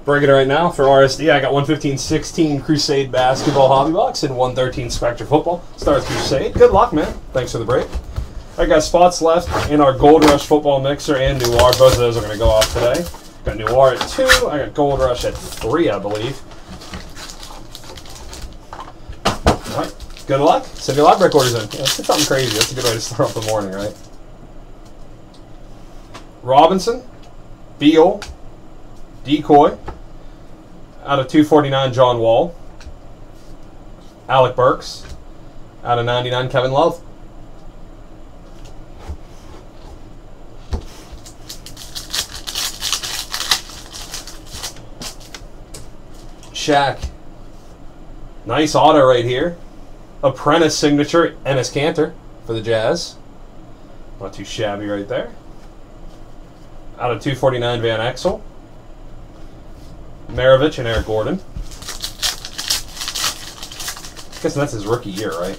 Breaking it right now for RSD. I got 115-16 Crusade basketball hobby box and 113 Spectra football. Stars Crusade. Good luck, man. Thanks for the break. I got spots left in our Gold Rush football mixer and Noir. Both of those are going to go off today. Got Noir at 2. I got Gold Rush at 3, I believe. All right. Good luck. Send your live break orders in. Yeah, let's get something crazy. That's a good way to start off the morning, right? Robinson, Beal, Decoy, out of 249, John Wall, Alec Burks, out of 99, Kevin Love. Shaq, nice auto right here. Apprentice signature, Enes Kanter for the Jazz. Not too shabby right there. Out of 249, Van Exel. Maravich and Eric Gordon. Guessing that's his rookie year, right?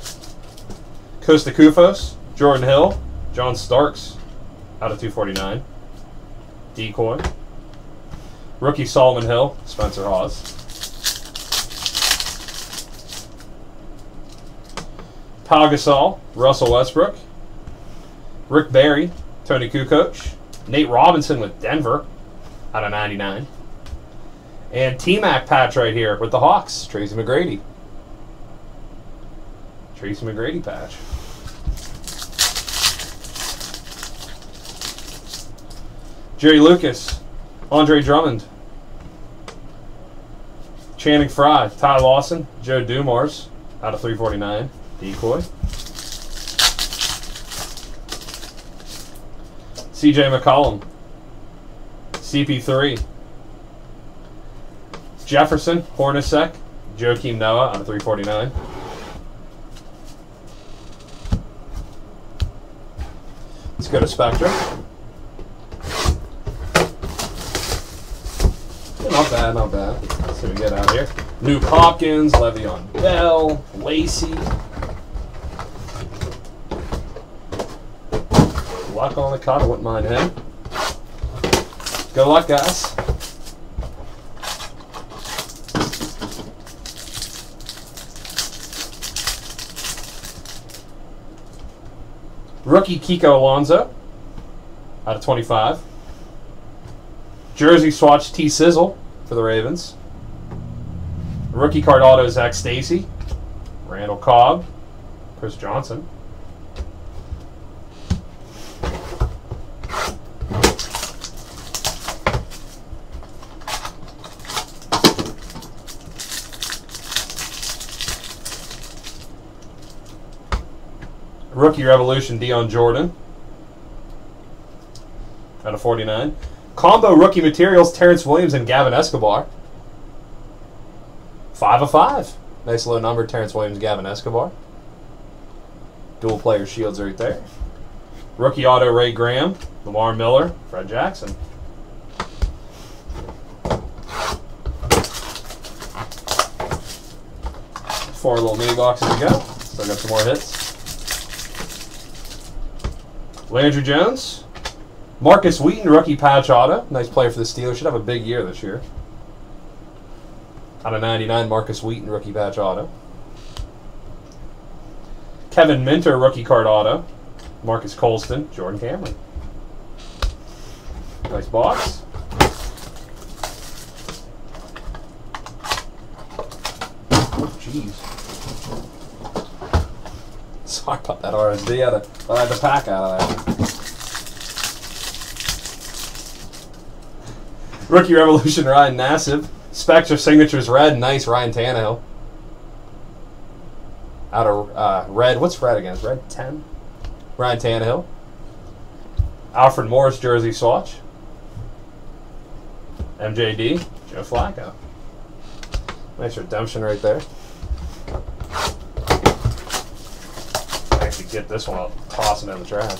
Costa Kufos, Jordan Hill, John Starks, out of 249. Decoy. Rookie Solomon Hill, Spencer Hawes. Pau Gasol, Russell Westbrook. Rick Barry, Tony Kukoc. Nate Robinson with Denver, out of 99. And T-Mac patch right here with the Hawks, Tracy McGrady. Tracy McGrady patch. Jerry Lucas, Andre Drummond. Channing Frye, Ty Lawson, Joe Dumars, out of 349. Decoy. CJ McCollum. CP3. Jefferson, Hornacek, Joakim Noah, out of 349. Let's go to Spectra. Not bad, not bad. Let's see what we get out here. Nuke Hopkins, Le'Veon Bell, Lacey. Luck on the cut, I wouldn't mind him. Good luck, guys. Rookie Kiko Alonso, out of 25. Jersey swatch T Sizzle for the Ravens. Rookie card auto Zach Stacy, Randall Cobb, Chris Johnson. Rookie Revolution Dion Jordan, out of 49. Combo Rookie Materials Terrence Williams and Gavin Escobar. 5 of 5. Nice low number, Terrence Williams, Gavin Escobar. Dual player shields right there. Rookie auto Ray Graham, Lamar Miller, Fred Jackson. Four little mini boxes to go. Still got some more hits. Landry Jones, Marcus Wheaton, rookie patch auto. Nice player for the Steelers. Should have a big year this year. Out of 99, Marcus Wheaton, rookie patch auto. Kevin Minter, rookie card auto. Marcus Colston, Jordan Cameron. Nice box. Oh, jeez. Sorry about that RSD. I had the pack out of that. Rookie Revolution Ryan Nassib. Spectra Signatures Red. Nice Ryan Tannehill. Out of red. What's red again? Is red 10? Ryan Tannehill. Alfred Morris jersey swatch. MJD. Joe Flacco. Nice redemption right there. Actually get this one, I'll toss it in the trash.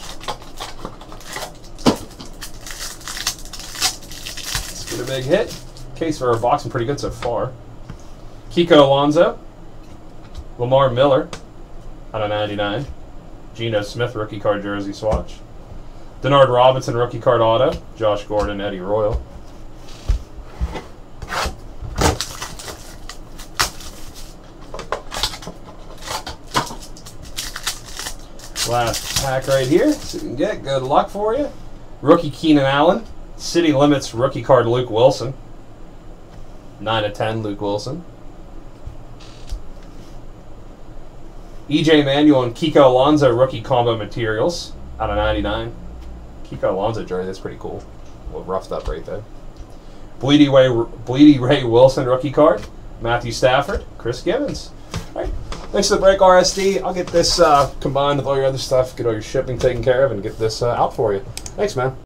Let's get a big hit. Case for our boxing pretty good so far. Kiko Alonso. Lamar Miller out of 99. Geno Smith rookie card jersey swatch. Denard Robinson rookie card auto. Josh Gordon, Eddie Royal. Last pack right here. See what we can get. Good luck for you. Rookie Keenan Allen. City Limits rookie card Luke Wilson. 9/10 Luke Wilson. EJ Manuel and Kiko Alonso rookie combo materials out of 99. Kiko Alonso jersey, that's pretty cool. A little roughed up right there. Bleedy Ray Wilson rookie card. Matthew Stafford, Chris Gibbons. All right. Thanks for the break, RSD. I'll get this combined with all your other stuff, get all your shipping taken care of, and get this out for you. Thanks, man.